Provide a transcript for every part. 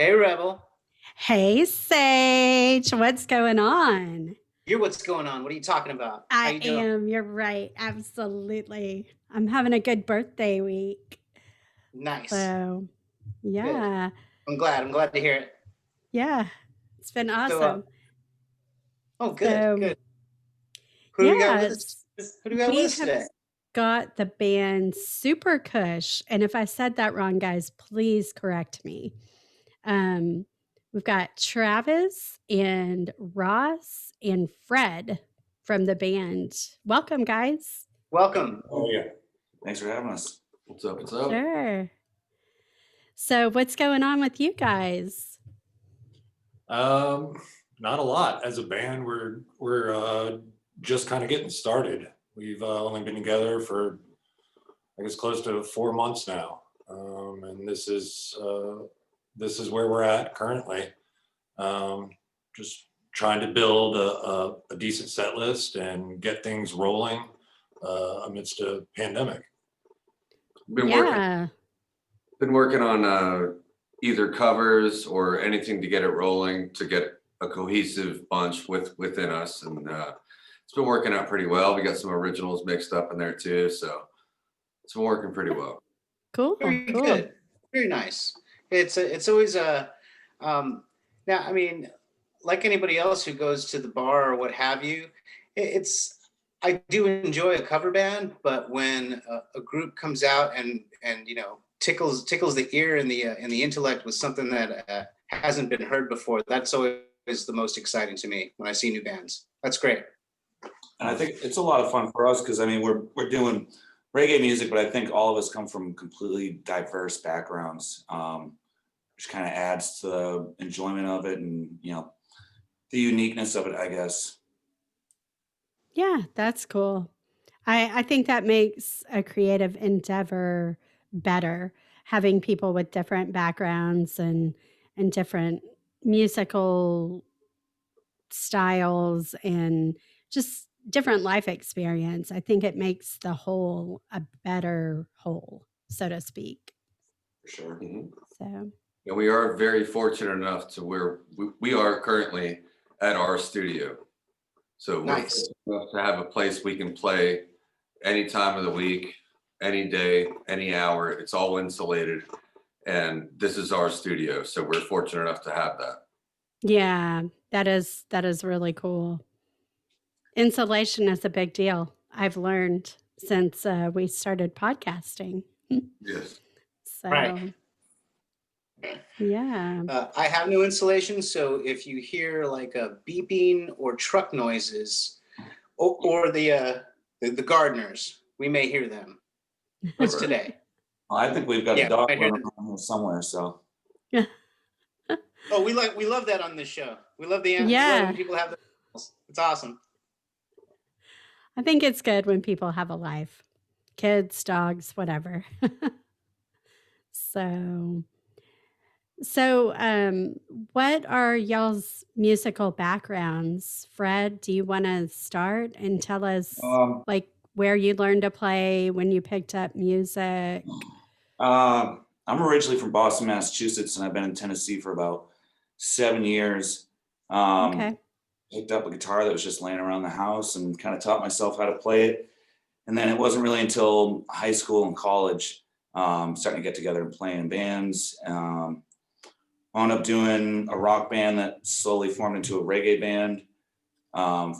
Hey, Rebel. Hey, Sage, what's going on? You're what's going on. What are you talking about? How I you doing? am, you're right. Absolutely. I'm having a good birthday week. Nice. So, Good. yeah, I'm glad. I'm glad to hear it. yeah, it's been So, awesome. oh, good, So, good. Who do we got with us? yes, Who do we got with we us have today? got the band Super Kush. And if I said that wrong, guys, please correct me. Um, we've got Travis and Ross and Fred from the band. Welcome, guys. Welcome. Oh yeah. Thanks for having us. What's up? What's up? Sure. So, what's going on with you guys? Um, Not a lot. As a band, we're just kind of getting started. We've only been together for I guess close to 4 months now, and this is where we're at currently. Just trying to build a decent set list and get things rolling amidst a pandemic. Been working Yeah. been working on either covers or anything to get it rolling to get a cohesive bunch within us, and it's been working out pretty well. We got some originals mixed up in there too, so it's been working pretty well. Cool. Very Cool. good. Very nice. It's always a now. I mean, like anybody else who goes to the bar or what have you, it's I do enjoy a cover band, but when a group comes out and tickles the ear and the intellect with something that hasn't been heard before, that's always the most exciting to me when I see new bands. That's great. And I think it's a lot of fun for us because I mean we're doing reggae music, but I think all of us come from completely diverse backgrounds, which kind of adds to the enjoyment of it and the uniqueness of it, I guess. Yeah, that's cool. I think that makes a creative endeavor better, having people with different backgrounds and different musical styles and just different life experience. I think it makes the whole a better whole, so to speak. For sure. Mhm. So, And we are very fortunate enough to where we are currently at our studio. So we're Nice. fortunate enough to have a place we can play any time of the week, any day, any hour. It's all insulated, and this is our studio. So we're fortunate enough to have that. yeah, that is really cool. Insulation is a big deal. I've learned since we started podcasting. Yes. Right. So, yeah. I have no insulation, so if you hear like a beeping or truck noises, or the gardeners, we may hear them. What's Right. today? Well, I think we've got a Yeah, dog I hear running them. around here somewhere. So Oh, we love that on this show. We love we love when Yeah. people have the animals. It's awesome. I think it's good when people have a life. Kids, dogs, whatever. So, so, what are y'all's musical backgrounds? Fred, do you want to start and tell us um, like where you learned to play, when you picked up music? I'm originally from Boston, Massachusetts, and I've been in Tennessee for about 7 years. Um, Okay. Picked up a guitar that was just laying around the house and kind of taught myself how to play it. And then it wasn't really until high school and college, starting to get together and play in bands. Wound up doing a rock band that slowly formed into a reggae band.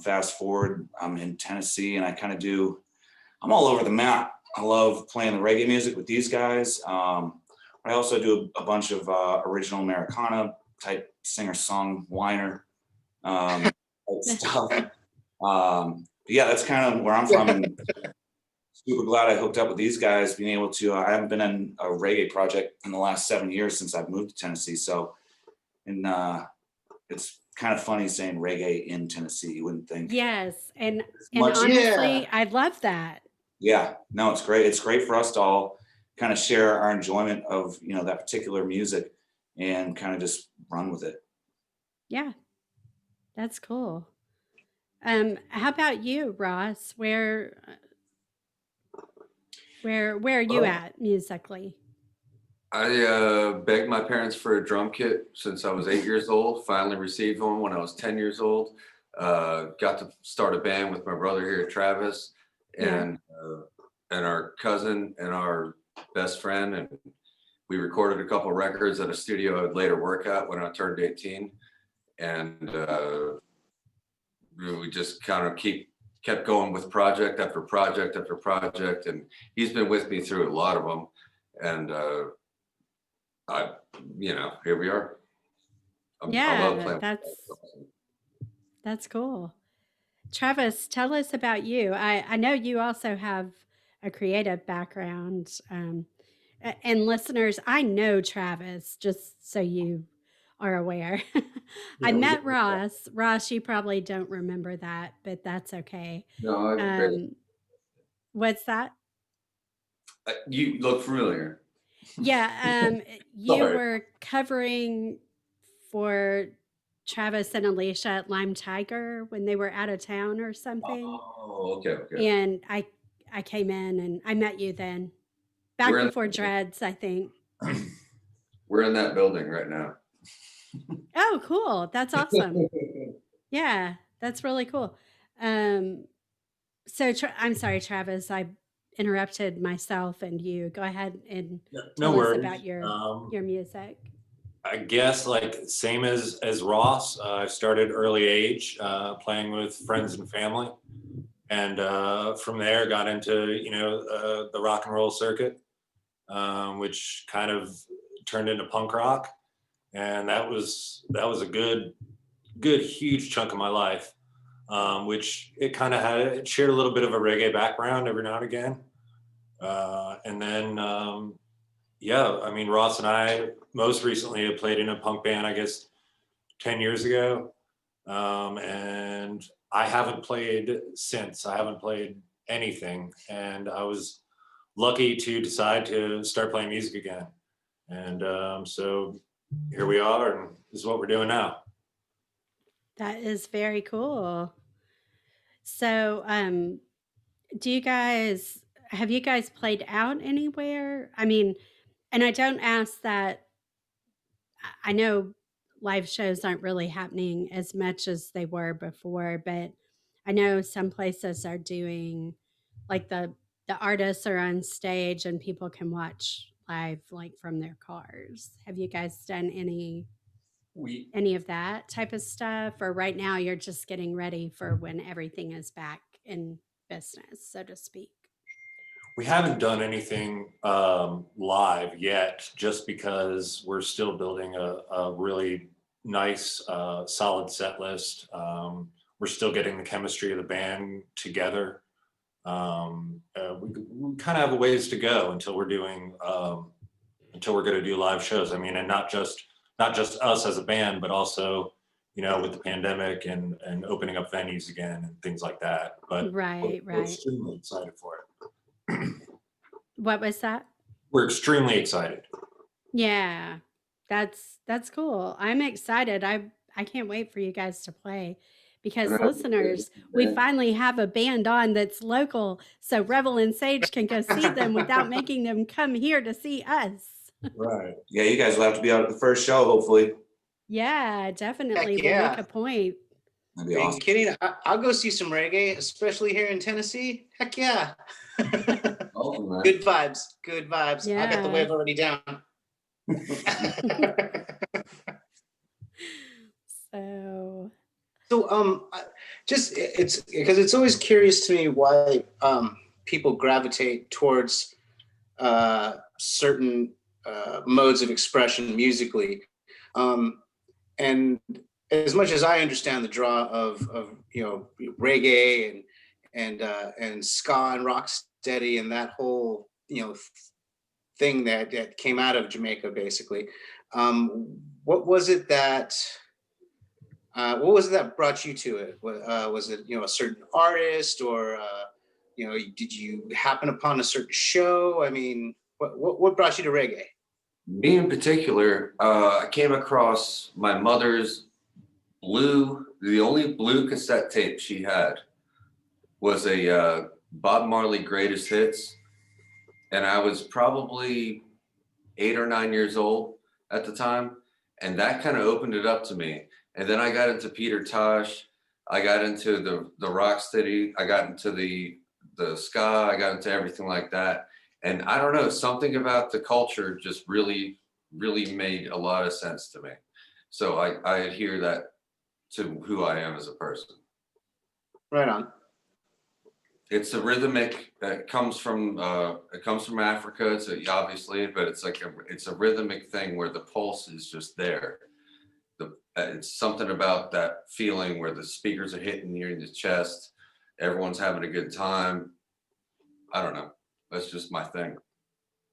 Fast forward, I'm in Tennessee and I'm all over the map. I love playing the reggae music with these guys. I also do a bunch of original Americana type singer song whiner type stuff. But yeah, that's kind of where I'm from, and super glad I hooked up with these guys. Being able to, I haven't been in a reggae project in the last 7 years since I've moved to Tennessee. So, and it's kind of funny saying reggae in Tennessee. You wouldn't think Yes. as And much. Yeah. honestly, I love that. Yeah, no, it's great. It's great for us to all kind of share our enjoyment of that particular music and kind of just run with it. Yeah, that's cool. How about you, Ross? Where are you Well, at musically? I begged my parents for a drum kit since I was 8 years old. Finally received one when I was 10 years old. Got to start a band with my brother here, Travis, Yeah. and our cousin and our best friend, and we recorded a couple records at a studio I would later work at when I turned 18, and we just kind of kept going with project after project after project, and he's been with me through a lot of them, and here we are. I love Yeah, playing. that's cool. Travis, tell us about you. I know you also have a creative background. And listeners, I know Travis, just so you are aware. I Yeah, we met did. Ross. Ross, you probably don't remember that, but that's okay. No, Um, what's that? you look familiar. Yeah, you Sorry. were covering for Travis and Alicia at Lime Tiger when they were out of town or something. Oh, okay. And I came in and I met you then. Back We're in, before Dreads, I think. we're in that building right now. Oh, cool. That's awesome. Yeah, that's really cool. Um, so I'm sorry, Travis, I interrupted myself and you. Go ahead and No tell us worries. about your music. I guess like same as Ross. I started early age, playing with friends and family, and from there got into the rock and roll circuit, which kind of turned into punk rock, and that was a good huge chunk of my life, which it kind of it shared a little bit of a reggae background every now and again, and then. Yeah, I mean, Ross and I most recently have played in a punk band, I guess, 10 years ago. And I haven't played since. I haven't played anything. And I was lucky to decide to start playing music again. And so here we are, and this is what we're doing now. That is very cool. So, do you guys have you guys played out anywhere? I mean, and I don't ask that. I know live shows aren't really happening as much as they were before, but I know some places are doing like the artists are on stage and people can watch live like from their cars. Have you guys done We any of that type of stuff, or right now you're just getting ready for when everything is back in business, so to speak? We haven't done anything live yet, just because we're still building a really nice, solid set list. We're still getting the chemistry of the band together. We kind of have a ways to go until we're doing until we're going to do live shows. I mean, and not just us as a band, but also with the pandemic and opening up venues again and things like that. But Right, we're right. extremely excited for it. What was that? We're extremely excited. Yeah, that's cool. I'm excited. I can't wait for you guys to play because listeners, we finally have a band on that's local, so Revel and Sage can go see them without making them come here to see us. Right. Yeah, you guys will have to be out at the first show, hopefully. Yeah, definitely. Heck We'll yeah. make a point. That'd be Are you awesome. kidding? I'll go see some reggae, especially here in Tennessee. Heck yeah. Awesome, man. Good vibes. Good vibes. I got the Yeah. wave already down. So, So just it's because it's always curious to me why people gravitate towards certain modes of expression musically. And as much as I understand the draw of reggae and ska and rock steady and that whole thing that came out of Jamaica basically, what was it that brought you to it? Was it a certain artist, or did you happen upon a certain show? I mean, what brought you to reggae? Me in particular, I came across my mother's the only blue cassette tape she had was a Bob Marley Greatest Hits. And I was probably 8 or 9 years old at the time, and that kind of opened it up to me. And then I got into Peter Tosh, I got into the rock steady, I got into the ska, I got into everything like that. And I don't know, something about the culture just really made a lot of sense to me. So I adhere that to who I am as a person. Right on. It's a rhythmic that comes from Africa. It's obviously, but it's a rhythmic thing where the pulse is just there. It's something about that feeling where the speakers are hitting you in the chest. Everyone's having a good time. I don't know. That's just my thing.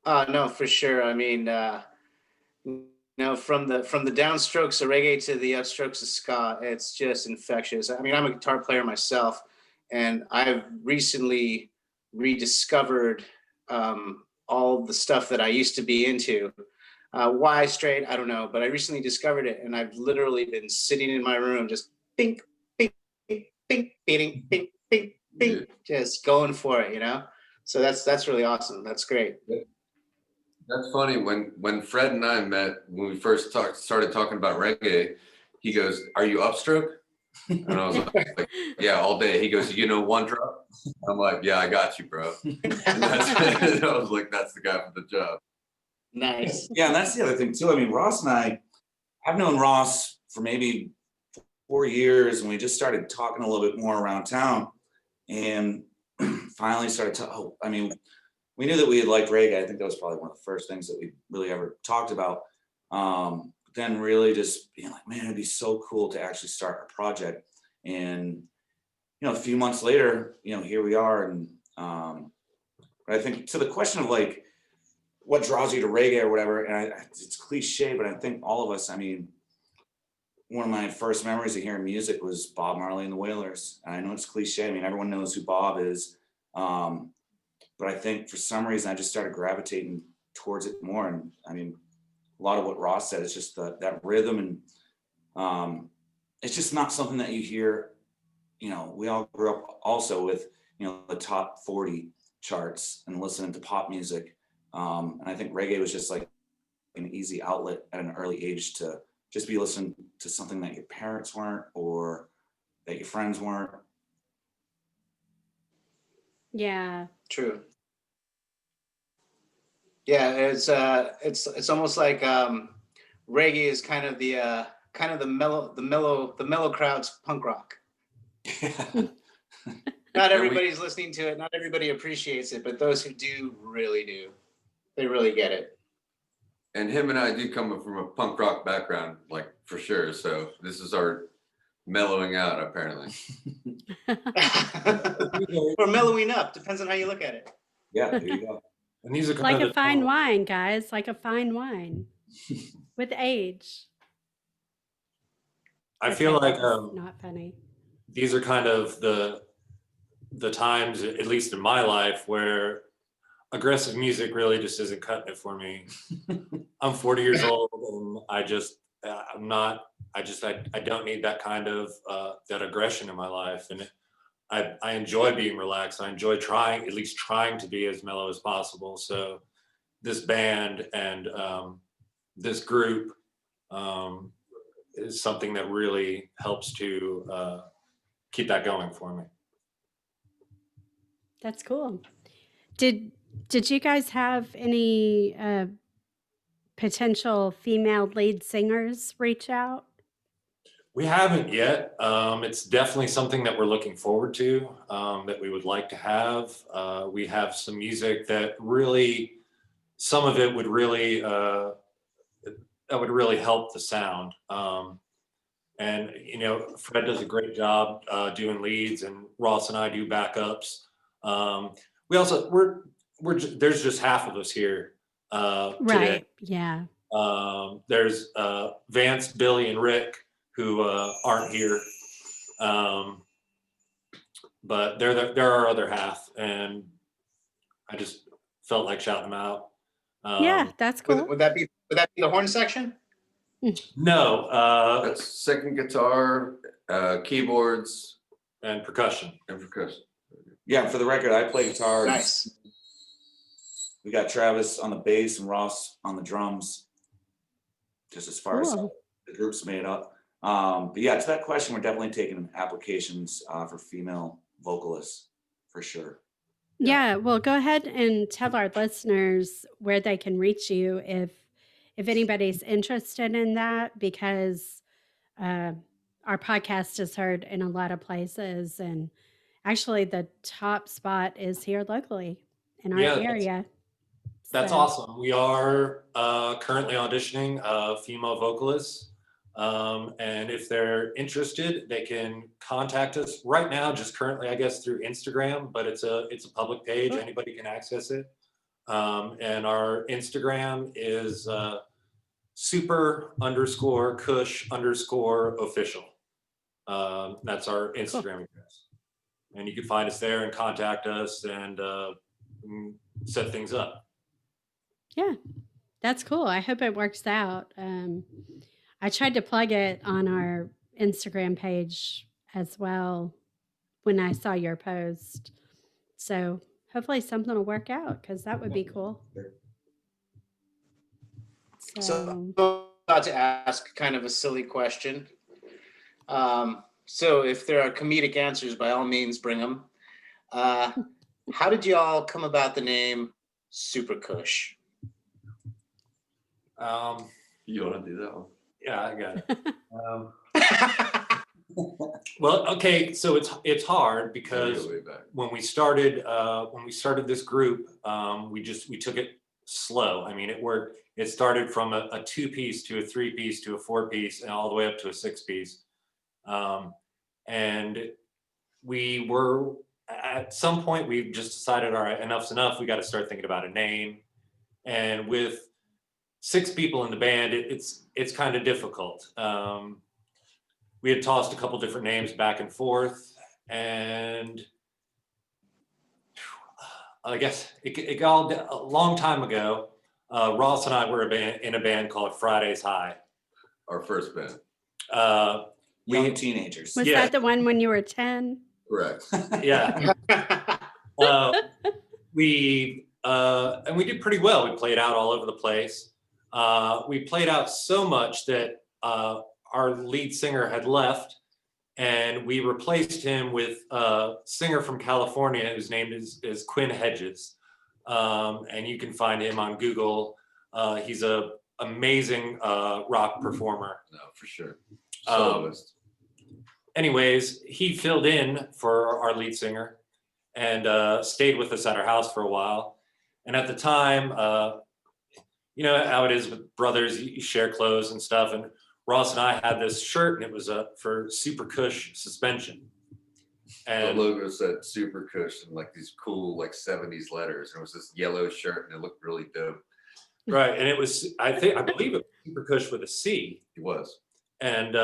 No, for sure. I mean, from the downstrokes of reggae to the upstrokes of ska, it's just infectious. I mean, I'm a guitar player myself, and I've recently rediscovered all the stuff that I used to be into. Why straight, I don't know, but I recently discovered it, and I've literally been sitting in my room just pink, pink, pink, pink, beating, pink, pink, pink, just going for it, you know. So that's really awesome. That's great. That's funny. When Fred and I met, when we first started talking about reggae, he goes, "Are you upstroke?" And I was like, "Yeah, all day." He goes, "You know one drop?" I'm like, "Yeah, I got you, bro." And I was like, "That's the guy for the job." Nice. Yeah, and that's the other thing too. I mean, Ross and I've known Ross for maybe 4 years, and we just started talking a little bit more around town, and finally started to. Oh, I mean, we knew that we had liked reggae. I think that was probably one of the first things that we really ever talked about. But then really just being like, man, it'd be so cool to actually start a project. And a few months later, here we are. And but I think to the question of like, what draws you to reggae or whatever, and it's cliche, but I think all of us, I mean, one of my first memories of hearing music was Bob Marley and the Wailers. And I know it's cliche. I mean, everyone knows who Bob is. But I think for some reason I just started gravitating towards it more. And I mean, a lot of what Ross said is just that rhythm, and it's just not something that you hear. We all grew up also with the top 40 charts and listening to pop music. And I think reggae was just like an easy outlet at an early age to just be listening to something that your parents weren't or that your friends weren't. Yeah. True. Yeah, it's almost like reggae is kind of the mellow crowd's punk rock. Not everybody's listening to it. Not everybody appreciates it, but those who do really do. They really get it. And him and I do come from a punk rock background, like for sure. So this is our mellowing out, apparently. Or mellowing up, depends on how you look at it. Yeah, there you go. And these are Like a fine wine, guys, like a fine wine with age. I feel like not funny. these are kind of the times, at least in my life, where aggressive music really just isn't cutting it for me. I'm 40 years old, and I don't need that kind of that aggression in my life. And I enjoy being relaxed. I enjoy trying to be as mellow as possible. So this band and this group is something that really helps to keep that going for me. That's cool. Did you guys have any potential female lead singers reach out? We haven't yet. It's definitely something that we're looking forward to, that we would like to have. We have some music that really, some of it would really, that would really help the sound. And Fred does a great job doing leads, and Ross and I do backups. There's just half of us here today. Right. Yeah. There's Vance, Billy, and Rick, who aren't here, but they're our other half, and I just felt like shouting them out. Yeah, that's cool. Would that be the horn section? No, That's second guitar, keyboards, and percussion. and percussion. Yeah, for the record, I play guitar. Nice. we got Travis on the bass and Ross on the drums, just as far as Cool. the group's made up. But yeah, to that question, we're definitely taking applications for female vocalists for sure. Yeah, well, go ahead and tell our listeners where they can reach you if anybody's interested in that, because our podcast is heard in a lot of places, and actually the top spot is here locally in our Yeah, area. that's So, awesome. We are currently auditioning female vocalists. And if they're interested, they can contact us right now, just currently, I guess, through Instagram, but it's a public page. Cool. Anybody can access it. And our Instagram is super_Kush_official. That's our Instagram address. And you can find us there and contact us and set things up. yeah, that's cool. I hope it works out. I tried to plug it on our Instagram page as well when I saw your post. So hopefully something will work out, because that would be cool. So So, I'm about to ask kind of a silly question. So if there are comedic answers, by all means, bring them. How did y'all come about the name Super Kush? You want to do that one? Yeah, I got it. Well, okay, so it's hard because Way back. when we started this group, we took it slow. I mean, it worked. It started from a 2-piece to a 3-piece to a 4-piece and all the way up to a 6-piece. And we were at some point we just decided, all right, enough's enough. We got to start thinking about a name. And with 6 people in the band, it's kind of difficult. We had tossed a couple different names back and forth, and I guess it got a long time ago. Ross and I were in a band called Fridays High. Our first band. Young teenagers. was Yeah. that the one when you were 10? Correct. Yeah. And we did pretty well. We played out all over the place. We played out so much that our lead singer had left, and we replaced him with a singer from California whose name is Quinn Hedges. And you can find him on Google. He's an amazing rock performer. No, for sure. Soloist. Anyways, he filled in for our lead singer and stayed with us at our house for a while. And at the time, you know how it is with brothers, you share clothes and stuff. And Ross and I had this shirt, and it was for Super Kush suspension. And the logo said Super Kush and like these cool like 70s letters. And it was this yellow shirt, and it looked really dope. right, and it was I believe it was Super Kush with a C. It was. And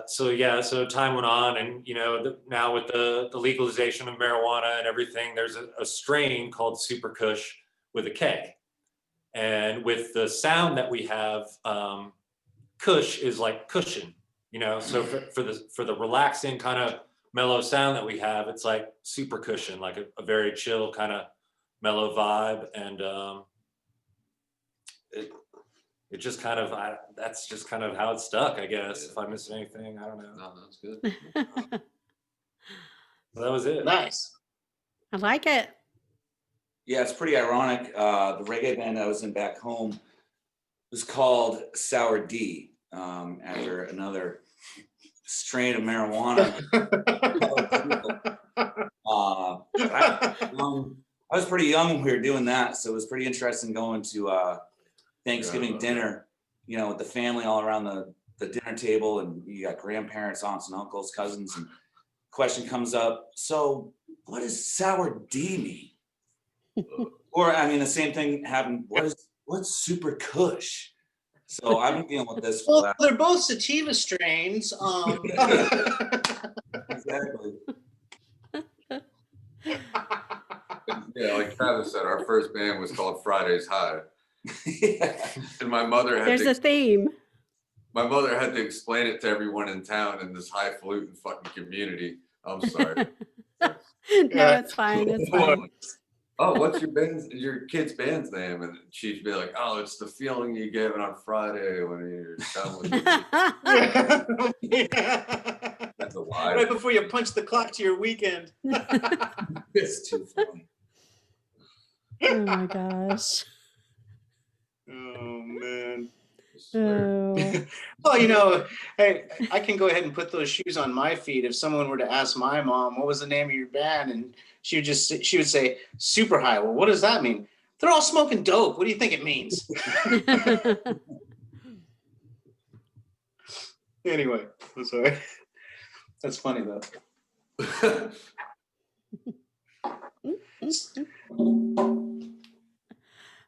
so time went on, and you know, now with the legalization of marijuana and everything, there's a strain called Super Kush with a K. And with the sound that we have, Kush is like cushion, you know. So for the relaxing kind of mellow sound that we have, it's like super cushion, like a very chill kind of mellow vibe. And it just kind of that's just kind of how it stuck, I guess. Yeah. If I missed anything, I don't know. No, that's good. So that was it. Nice. I like it. Yeah, it's pretty ironic. The reggae band I was in back home was called Sour D, after another strain of marijuana. I was pretty young when we were doing that, so it was pretty interesting going to Thanksgiving dinner, you know, with the family all around the dinner table, and you got grandparents, aunts and uncles, cousins, and question comes up, so what does Sour D mean? Or, I mean, the same thing happened. What's Super Kush? So I've been dealing with this for the Well, last. they're both sativa strains. Exactly. Yeah, like Travis said, our first band was called Fridays High. Yeah. And my mother had There's a theme. to explain it to everyone in town in this highfalutin fucking community. I'm sorry. No, it's fine. It's fine. oh, what's your kid's band's name? And she'd be like, oh, it's the feeling you gave it on Friday when you're done with it. Yeah. That's a lie. Right before you punch the clock to your weekend. It's too funny. Oh my gosh. Oh man. I swear. Oh. Well, you know, hey, I can go ahead and put those shoes on my feet. If someone were to ask my mom, what was the name of your band? And she would say, Super High. Well, what does that mean? They're all smoking dope. What do you think it means? Anyway, I'm sorry. That's funny though.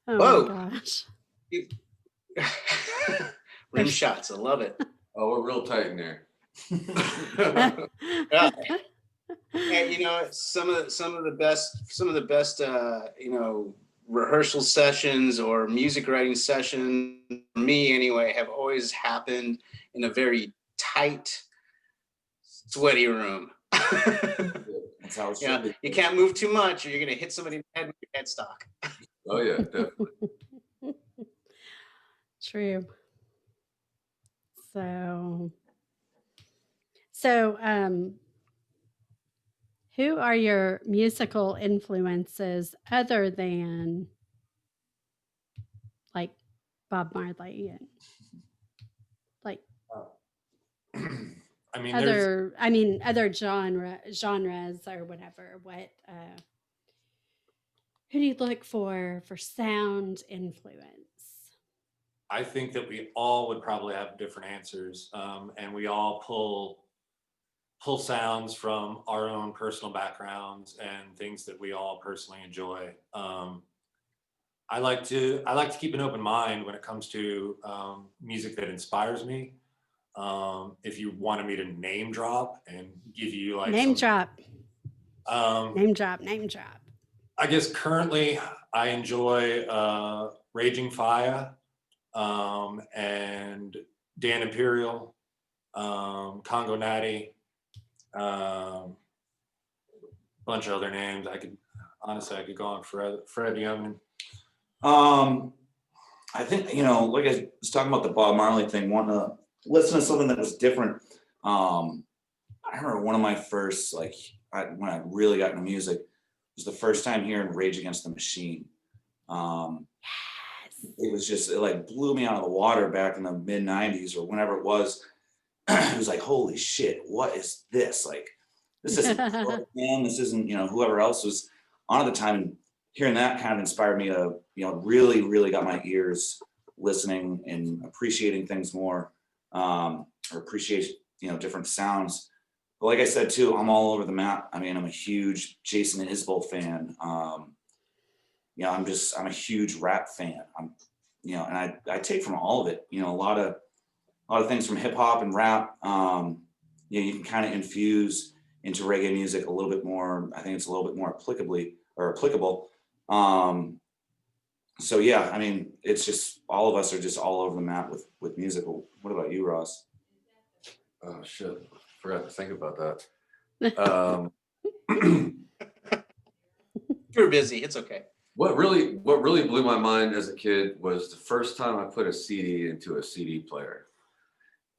Oh Whoa. my gosh. Rim shots. I love it. Oh, we're real tight in there. Yeah. And you know, some of the best you know, rehearsal sessions or music writing sessions, for me anyway, have always happened in a very tight, sweaty room. That's how it should Yeah, be. you can't move too much or you're gonna hit somebody in the head with your headstock. Oh yeah, definitely. True. So, who are your musical influences other than like Bob Marley and like I mean, there's other genres or whatever? What who do you look for sound influence? I think that we all would probably have different answers, and we all pull sounds from our own personal backgrounds and things that we all personally enjoy. I like to keep an open mind when it comes to music that inspires me. If you wanted me to name drop and give you like Name some, drop. I guess currently I enjoy Raging Fire and Dan Imperial, Congo Natty, bunch of other names. I could go on forever. Fred Young. I think, you know, like I was talking about the Bob Marley thing, wanting to listen to something that was different. I remember one of my first, when I really got into music, was the first time hearing Rage Against the Machine. It was just, it like blew me out of the water back in the mid 90s or whenever it was. It was like, holy shit, what is this? Like, this isn't man, this isn't, you know, whoever else was on at the time. And hearing that kind of inspired me to, you know, really, really got my ears listening and appreciating things more, or appreciate, you know, different sounds. But like I said, too, I'm all over the map. I mean, I'm a huge Jason Isbell fan. You know, I'm a huge rap fan. You know, and I take from all of it, you know, a lot of things from hip hop and rap. You know, you can kind of infuse into reggae music a little bit more. I think it's a little bit more applicable. So yeah, I mean, it's just all of us are just all over the map with music. What about you, Ross? Oh shit, forgot to think about that. You're busy. It's okay. What really blew my mind as a kid was the first time I put a CD into a CD player,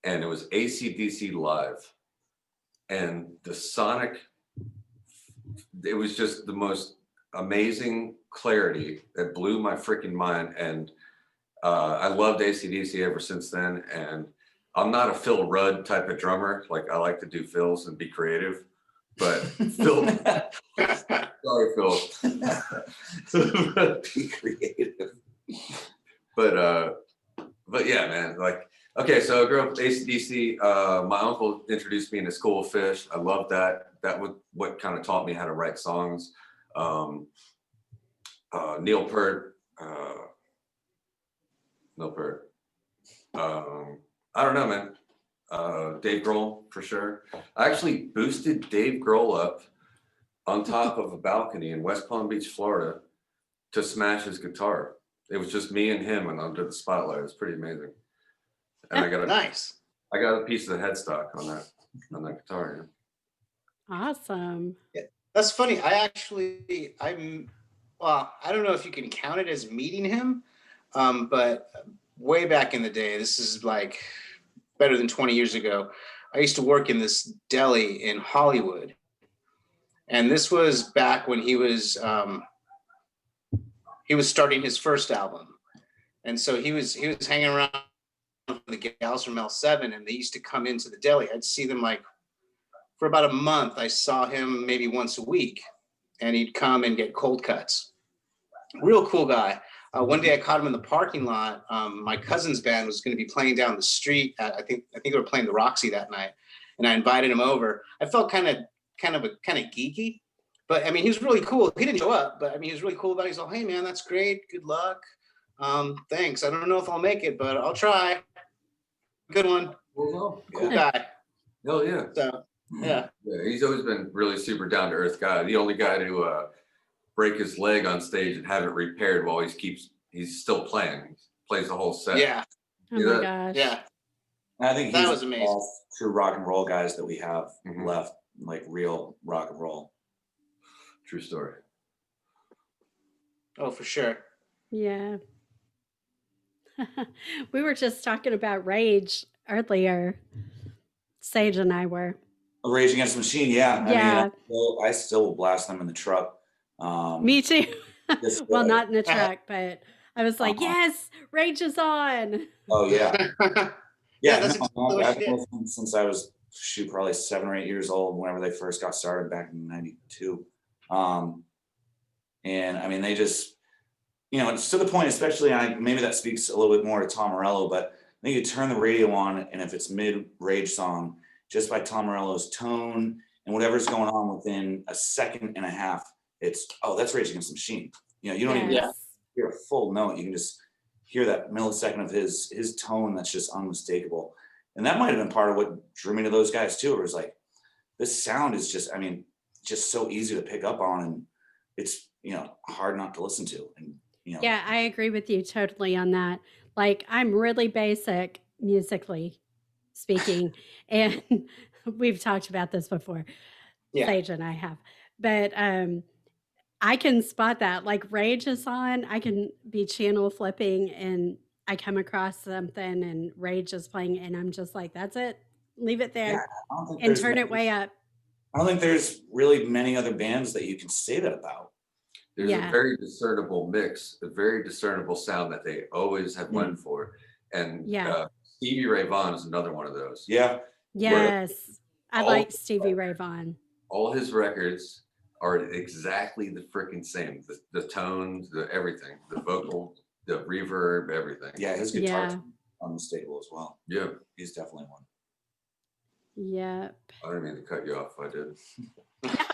and it was AC/DC Live, and the sonic, it was just the most amazing clarity that blew my freaking mind. And I loved AC/DC ever since then. And I'm not a Phil Rudd type of drummer. Like, I like to do fills and be creative, but Phil, sorry, Phil. Be creative. But yeah, man, like, okay, so I grew up with AC/DC. My uncle introduced me into School of Fish. I loved that. That was what kind of taught me how to write songs. Neil Peart. I don't know, man. Dave Grohl, for sure. I actually boosted Dave Grohl up on top of a balcony in West Palm Beach, Florida, to smash his guitar. It was just me and him and under the spotlight. It was pretty amazing. And I got a piece of the headstock on that guitar. Yeah. Awesome. Yeah, that's funny. well, I don't know if you can count it as meeting him, but way back in the day, this is like better than 20 years ago. I used to work in this deli in Hollywood, and this was back when he was starting his first album, and so he was hanging around with the gals from L7, and they used to come into the deli. I'd see them like for about a month. I saw him maybe once a week, and he'd come and get cold cuts. Real cool guy. One day I caught him in the parking lot. My cousin's band was going to be playing down the street. I think they were playing the Roxy that night, and I invited him over. I felt kind of geeky, but I mean, he was really cool. He didn't show up, but I mean, he was really cool about it. He's like, "Hey man, that's great. Good luck. Thanks. I don't know if I'll make it, but I'll try. Good one. Well, Cool guy." hell yeah. So yeah. Yeah, he's always been really super down to earth guy. The only guy to break his leg on stage and have it repaired while he's still playing. He plays the whole set. Yeah. Oh Yeah. my gosh. Yeah. And I think That he's was the amazing. best true rock and roll guys that we have Mhm. left, like real rock and roll. True story. Oh, for sure. Yeah. We were just talking about Rage earlier. Sage and I were. Rage Against the Machine, yeah. Yeah. I still will blast them in the truck. Me too. Just, Well, not in the truck, but I was like, Uh-huh. yes, Rage is on. Oh yeah, Yeah, that's no, exactly what I've she been did. with them since I was probably 7 or 8 years old. Whenever they first got started back in '92, and I mean they just, it's to the point. Especially, maybe that speaks a little bit more to Tom Morello, but I think you turn the radio on, and if it's mid-Rage song, just by Tom Morello's tone and whatever's going on within a second and a half, it's that's Rage Against the Machine. You don't even Yes. hear a full note. You can just hear that millisecond of his tone that's just unmistakable. And that might have been part of what drew me to those guys too. It was like, this sound is just, just so easy to pick up on, and it's, hard not to listen to. And, Yeah, I agree with you totally on that. Like, I'm really basic musically speaking, and we've talked about this before. Yeah. Sage and I have, but I can spot that. Like, Rage is on, I can be channel flipping, and I come across something, and Rage is playing, and I'm just like, that's it, leave it there, I don't think and there's turn it way up. I don't think there's really many other bands that you can say that about. There's Yeah. a very discernible mix, a very discernible sound that they always have went for. And Yeah. Stevie Ray Vaughan is another one of those. Yeah. Yes, I all- like Stevie Ray Vaughan. All his records are exactly the freaking same. The tones, the everything, the vocal, the reverb, everything. Yeah, his guitar Yeah. unmistakable as well. Yeah. He's definitely one. Yep. I didn't mean to cut you off. I did.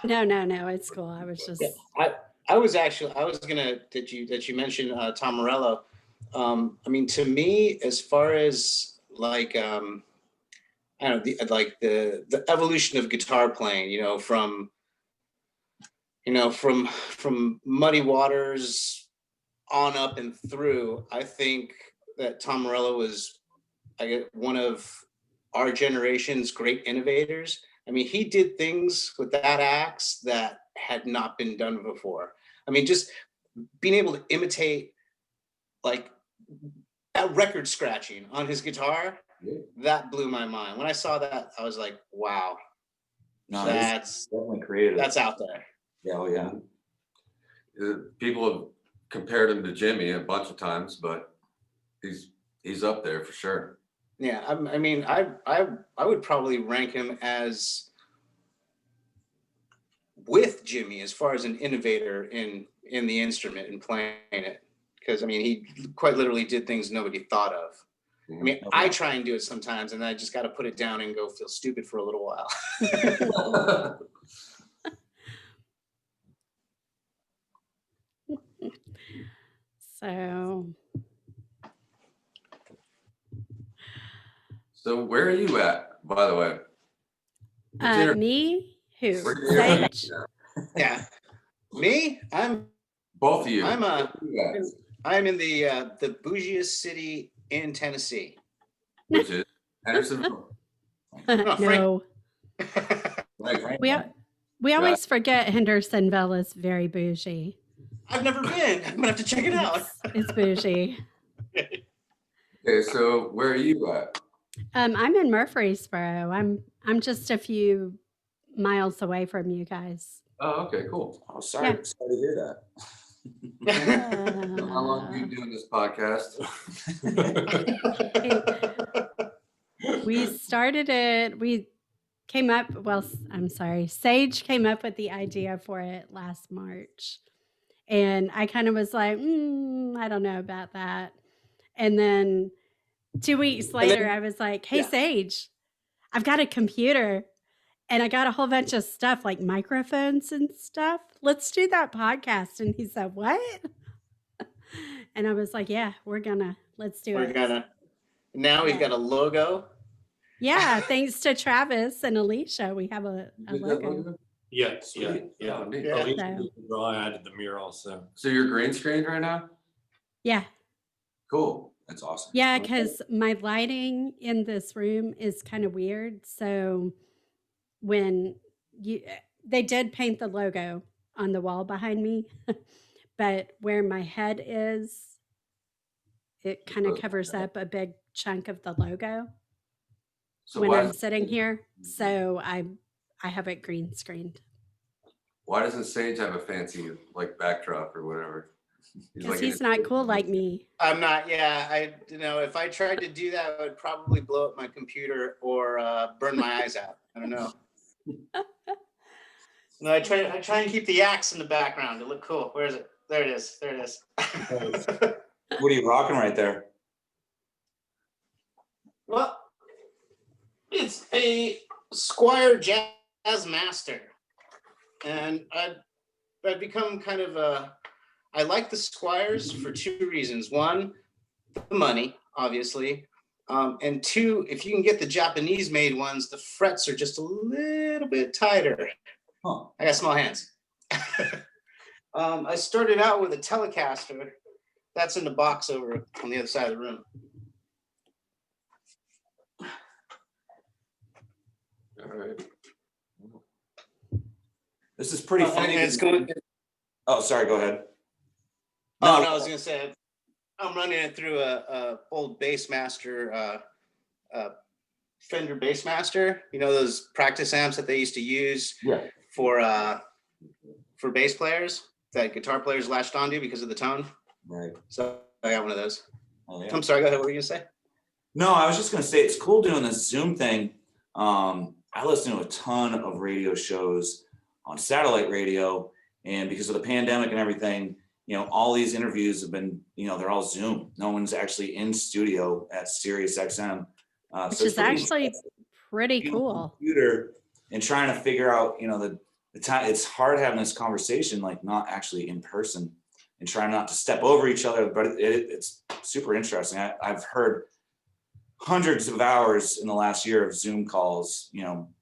No, it's cool. I was just Yeah, I was gonna that you mentioned Tom Morello. I mean, to me, as far as like I don't know, the evolution of guitar playing, from Muddy Waters on up and through, I think that Tom Morello was one of our generation's great innovators. I mean, he did things with that axe that had not been done before. I mean, just being able to imitate like that record scratching on his guitar, that blew my mind. When I saw that, I was like, wow, No, he's that's definitely creative. out there. Yeah, oh yeah. People have compared him to Jimmy a bunch of times, but he's up there for sure. Yeah, I mean, I would probably rank him as with Jimmy as far as an innovator in the instrument and playing it, because I mean, he quite literally did things nobody thought of. I mean, I try and do it sometimes, and I just got to put it down and go feel stupid for a little while. so. So where are you at, by the way? What's your- Me? Who? where are you at? Sage? Yeah, me, Both of you. I'm Where are you at? I'm in the bougiest city in Tennessee. Which is Hendersonville. No, Right. we always forget Hendersonville is very bougie. I've never been. I'm gonna have to check it out. It's bougie. Okay, so where are you at? I'm in Murfreesboro. I'm just a few miles away from you guys. Oh, okay, cool. Oh, sorry, Yeah. sorry to hear How long have you been doing this podcast? We started it. We came up. Well, I'm sorry. Sage came up with the idea for it last March, and I kind of was like, I don't know about that. And then 2 weeks later, I was like, "Hey, yeah. Sage, I've got a computer." And I got a whole bunch of stuff like microphones and stuff. Let's do that podcast. And he said, "What?" And I was like, "Yeah, let's do We're it." gonna. Now we've got a logo. Yeah, thanks to Travis and Alicia, we have a Did that logo. logo? Yeah, yeah, Sweet. yeah. Oh, neat. Yeah. Alicia did the draw, I added the mural, so. So you're green screened right now? Yeah, Cool. That's awesome. yeah, because my lighting in this room is kind of weird. So when they did paint the logo on the wall behind me, but where my head is, it kind of covers up a big chunk of the logo So when why, I'm sitting here. So I have it green screened why doesn't Sage have a fancy like backdrop or whatever? because he's not cool like me. I'm not. Yeah, if I tried to do that, I would probably blow up my computer or burn my eyes out. I don't know. No, I try and keep the axe in the background to look cool. Where is it? There it is. There it is. What are you rocking right there? Well, it's a Squire Jazz Master, and I've become kind of I like the Squires for two reasons. One, the money, obviously, and two, if you can get the Japanese-made ones, the frets are just a little bit tighter. Huh. I got small hands. I started out with a Telecaster. That's in the box over on the other side of the room. All right. This is pretty funny. And it's going. Oh, sorry. Go ahead. Oh no, I was gonna say I'm running it through a old Bassmaster, Fender Bassmaster. You know those practice amps that they used to use for bass players that guitar players latched onto because of the tone. Right. So I got one of those. Oh, yeah. I'm sorry. Go ahead. What were you gonna say? No, I was just gonna say it's cool doing this Zoom thing. I listen to a ton of radio shows on satellite radio, and because of the pandemic and everything, all these interviews have been, they're all Zoom. No one's actually in studio at Sirius XM. Which is actually pretty cool. Computer and trying to figure out, the time. It's hard having this conversation, like not actually in person, and trying not to step over each other. But it's super interesting. I've heard hundreds of hours in the last year of Zoom calls,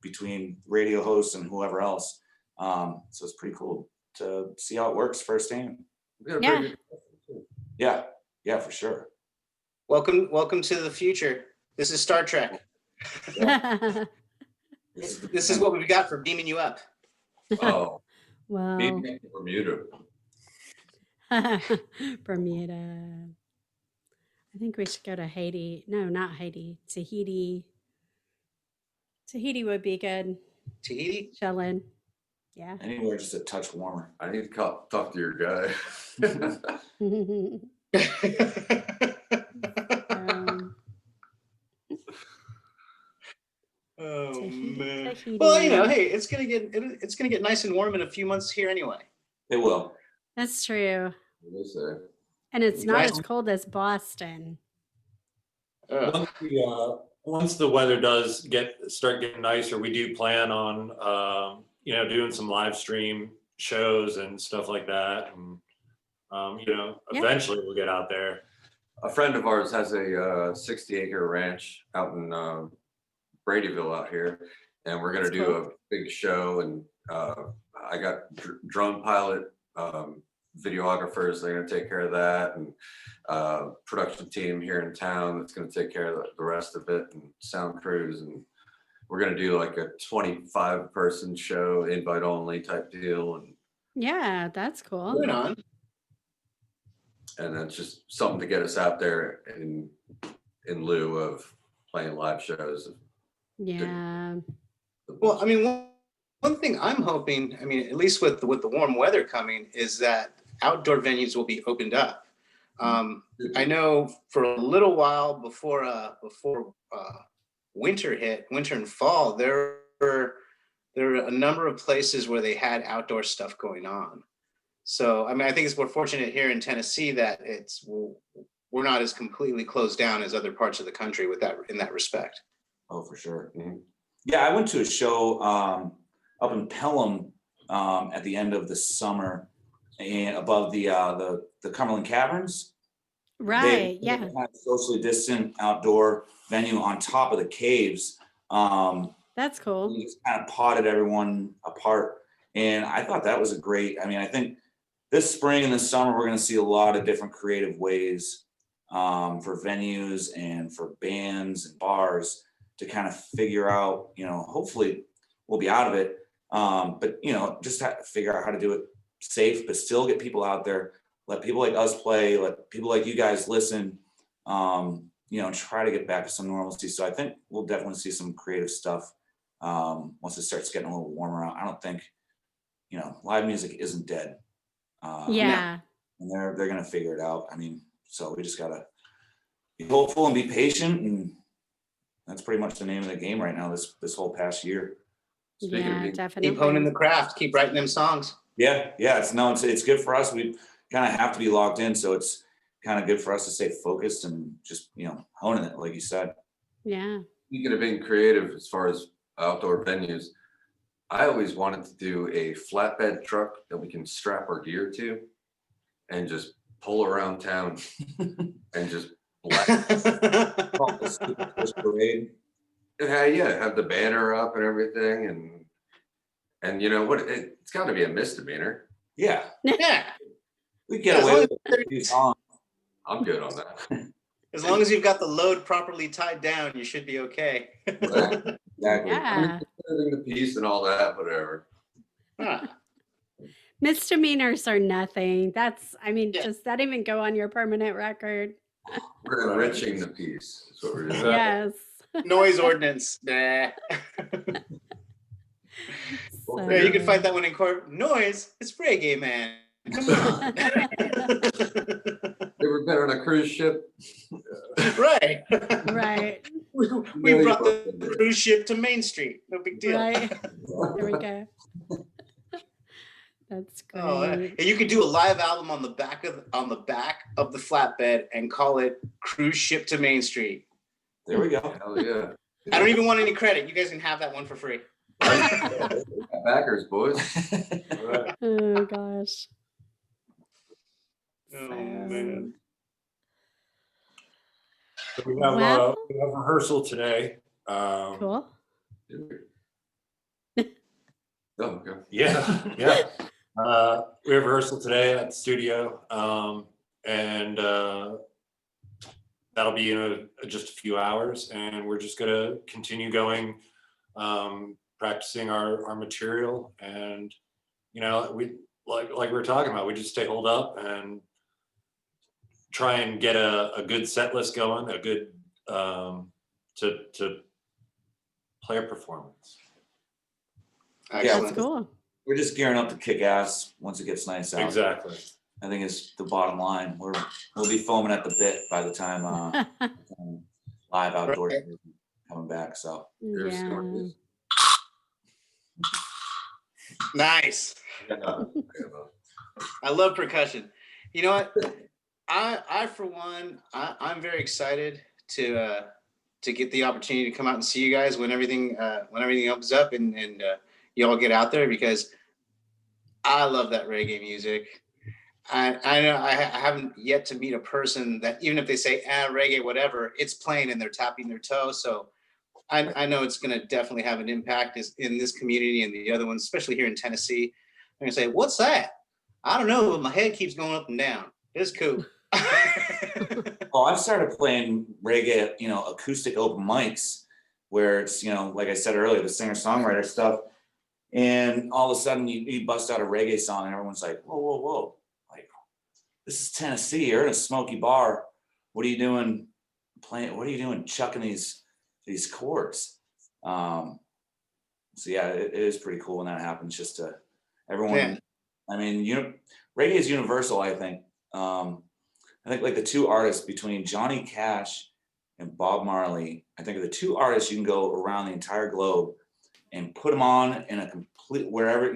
between radio hosts and whoever else. So it's pretty cool to see how it works firsthand. Yeah. Yeah, for sure. Welcome to the future. This is Star Trek. This is what we've got for beaming you up. Oh, Well, maybe Bermuda. Bermuda. I think we should go to Haiti. No, not Haiti. Tahiti. Tahiti would be good. Tahiti? Chillin'. Yeah. Anywhere just a touch warmer. I need to talk to your guy. Oh man. Tahiti. Well, hey, it's gonna get nice and warm in a few months here anyway. It will. That's true. What is that? And it's not Nice. as cold as Boston. Once the weather does start getting nicer, we do plan on doing some live stream shows and stuff like that, and eventually we'll get out there. A friend of ours has a 60-acre ranch out in Bradyville out here, and we're gonna That's do cool. a big show. And I got drone pilot, videographers. They're gonna take care of that, and production team here in town that's gonna take care of the rest of it, and sound crews. And we're gonna do like a 25-person show, invite only type deal. And Yeah, that's cool. Moving on. And that's just something to get us out there in lieu of playing live shows. Yeah. Well, I mean, one thing I'm hoping, I mean, at least with the warm weather coming, is that outdoor venues will be opened up. I know for a little while before winter hit, winter and fall, were there were a number of places where they had outdoor stuff going on. So, I mean, I think we're fortunate here in Tennessee that we're not as completely closed down as other parts of the country with that in that respect. Oh, for sure. Yeah, I went to a show up in Pelham at the end of the summer, and above the Cumberland Caverns. Right. They Yeah. kind of socially distant outdoor venue on top of the caves. That's cool. We just kind of potted everyone apart, and I thought that was a great. I mean, I think this spring and this summer we're going to see a lot of different creative ways for venues and for bands and bars to kind of figure out, you know, hopefully we'll be out of it. But, you know, just have to figure out how to do it safe, but still get people out there, let people like us play, let people like you guys listen, you know, try to get back to some normalcy. So I think we'll definitely see some creative stuff once it starts getting a little warmer out. I don't think, you know, live music isn't dead. Yeah. And they're going to figure it out. I mean, so we just got to be hopeful and be patient, and that's pretty much the name of the game right now this whole past year. Yeah, Keep definitely. honing the craft, keep writing them songs. Yeah, it's good for us. We kind of have to be locked in, so it's kind of good for us to stay focused and just, you know, honing it, like you said. Yeah. Speaking of being creative as far as outdoor venues, I always wanted to do a flatbed truck that we can strap our gear to and just pull around town and just Parade. yeah, have the banner up and everything, and you know what? It's got to be a misdemeanor. Yeah, Yeah, we get away with as it. I'm good on that. long as you've got the load properly tied down, you should be okay. Exactly. Yeah. The piece and all that, whatever. Huh. Misdemeanors are nothing. That's, I mean, Yeah. does that even go on your permanent record? We're enriching the piece. That's what we're doing. Yes. Noise ordinance. Nah. Well, Yeah, you can find that one in court. Noise, it's reggae, man. Come on. Ever been on a cruise ship? Right. Right. We brought the cruise ship to Main Street. No big deal. Right. There we go. That's great. Oh, and you could do a live album on the back of the flatbed and call it Cruise Ship to Main Street. There we go. Hell yeah. I don't even want any credit. You guys can have that one for free. Backers, boys. Oh gosh. Oh man. So we have Well- we have rehearsal today. Cool. Oh, okay. Yeah, yeah. We have rehearsal today at the studio, and that'll be in just a few hours, and we're just gonna continue going, practicing our material, and you know, we like we were talking about, we just stay holed up and try and get a good set list going, a good to play a performance. That's Excellent. cool. We're just gearing up to kick ass once it gets nice out. Exactly. I think it's the bottom line. We'll be foaming at the bit by the time live outdoor coming back. So Yeah. Nice. I love percussion. You know what? I for one, I'm very excited to get the opportunity to come out and see you guys when everything opens up and you all get out there, because I love that reggae music. I know I haven't yet to meet a person that, even if they say reggae, whatever, it's playing and they're tapping their toe. So I know it's going to definitely have an impact in this community and the other ones, especially here in Tennessee. I'm going to say, what's that? I don't know, but my head keeps going up and down. It's cool. well, I've started playing reggae, you know, acoustic open mics where it's, you know, like I said earlier, the singer-songwriter stuff. And all of a sudden you bust out a reggae song and everyone's like, whoa, whoa, whoa. Like, this is Tennessee. You're in a smoky bar. What are you doing playing? What are you doing chucking these chords? So yeah, it is pretty cool when that happens. Just to everyone. Yeah. I mean, reggae is universal. I think like the two artists between Johnny Cash and Bob Marley. I think are the two artists you can go around the entire globe and put them on in a complete wherever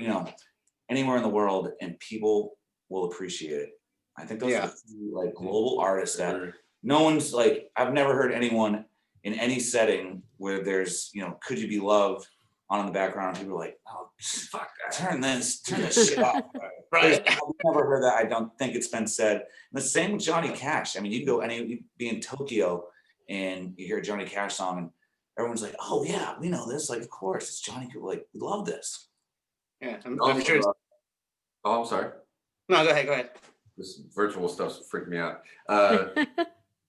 anywhere in the world, and people will appreciate it. I think those are the two like global artists that no one's like. I've never heard anyone in any setting where there's "Could You Be Loved" on in the background. People are like, "Oh, fuck that! Turn this shit off." Right. I've never heard that. I don't think it's been said. And the same with Johnny Cash. I mean, you'd be in Tokyo and you hear a Johnny Cash song, and everyone's like, "Oh yeah, we know this. Like, of course, it's Johnny. Like, we love this." Yeah, I'm sure. Oh, I'm sorry. No, go ahead. This virtual stuff's freaking me out.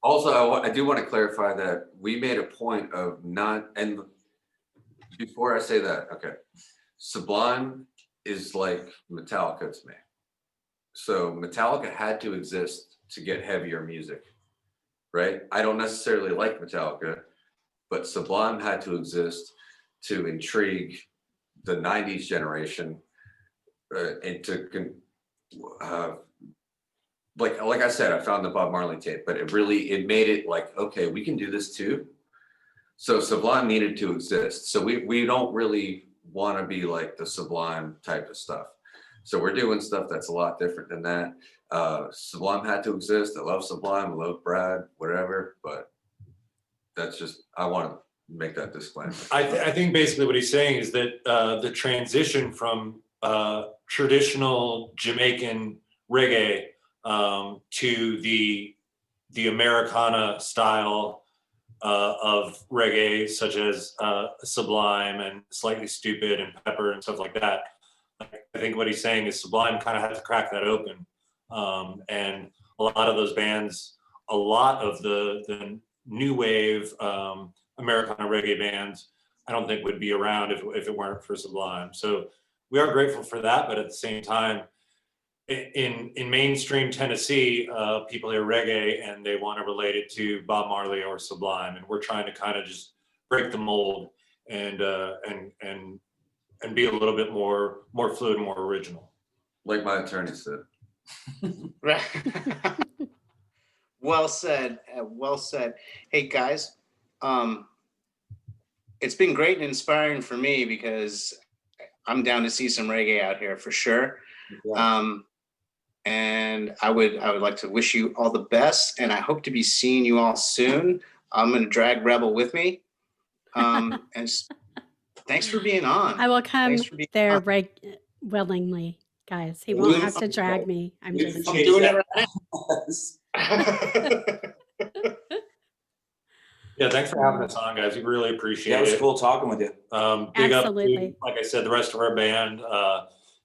Also, I do want to clarify that we made a point of not, and before I say that, okay, Sublime is like Metallica to me. So Metallica had to exist to get heavier music, right? I don't necessarily like Metallica, but Sublime had to exist to intrigue the 90s generation and to like I said, I found the Bob Marley tape, but it made it like, okay, we can do this too. So Sublime needed to exist. So we don't really want to be like the Sublime type of stuff. So we're doing stuff that's a lot different than that. Sublime had to exist. I love Sublime, I love Brad, whatever, but that's just, I want to make that disclaimer. I think basically what he's saying is that the transition from traditional Jamaican reggae to the Americana style of reggae, such as Sublime and Slightly Stupid and Pepper and stuff like that. I think what he's saying is Sublime kind of had to crack that open, and a lot of those bands, a lot of the new wave Americana reggae bands, I don't think would be around if it weren't for Sublime. So we are grateful for that, but at the same time, in mainstream Tennessee, people hear reggae and they want to relate it to Bob Marley or Sublime, and we're trying to kind of just break the mold and be a little bit more fluid and more original. Like my attorney said. Right. Well said. Well said. Hey guys, it's been great and inspiring for me because I'm down to see some reggae out here for sure. Yeah. And I would like to wish you all the best, and I hope to be seeing you all soon. I'm going to drag Rebel with me. And thanks for being on. I will come there willingly, guys. He won't have to drag me. I'm doing it right. Yeah, thanks for having us on, guys. We really appreciate it. Yeah, it was cool talking with you. Big Absolutely. up to, like I said, the rest of our band,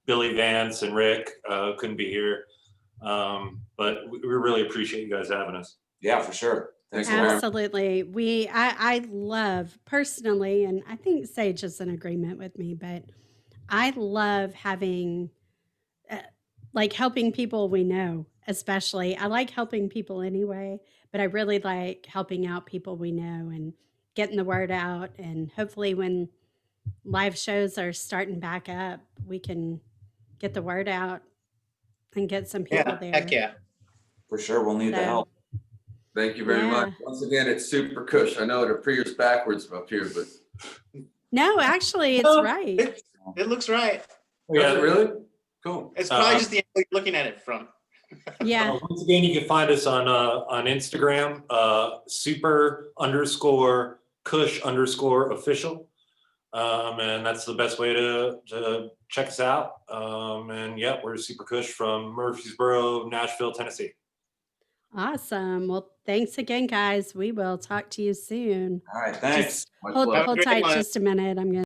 Billy Vance and Rick couldn't be here. But we really appreciate you guys having us. Yeah, for sure. Thanks for Absolutely. I love personally, and I think Sage is in agreement with me, but I love having like helping people we know, especially. I like helping people anyway, but I really like helping out people we know and getting the word out. And hopefully when live shows are starting back up, we can get the word out and get some people there. Heck yeah. For sure, we'll need the help. Thank you very much. Once again, it's Super Kush. I know it appears backwards up here, but no, actually, it's right. It looks right. Yeah, really cool. It's probably just the angle you're looking at it from. Yeah. Once again, you can find us on Instagram, super_Kush_official. And that's the best way to check us out. And yeah, we're Super Kush from Murfreesboro, Nashville, Tennessee. Awesome. Well, thanks again, guys. We will talk to you soon. All right, thanks. Hold tight just a minute. I'm going to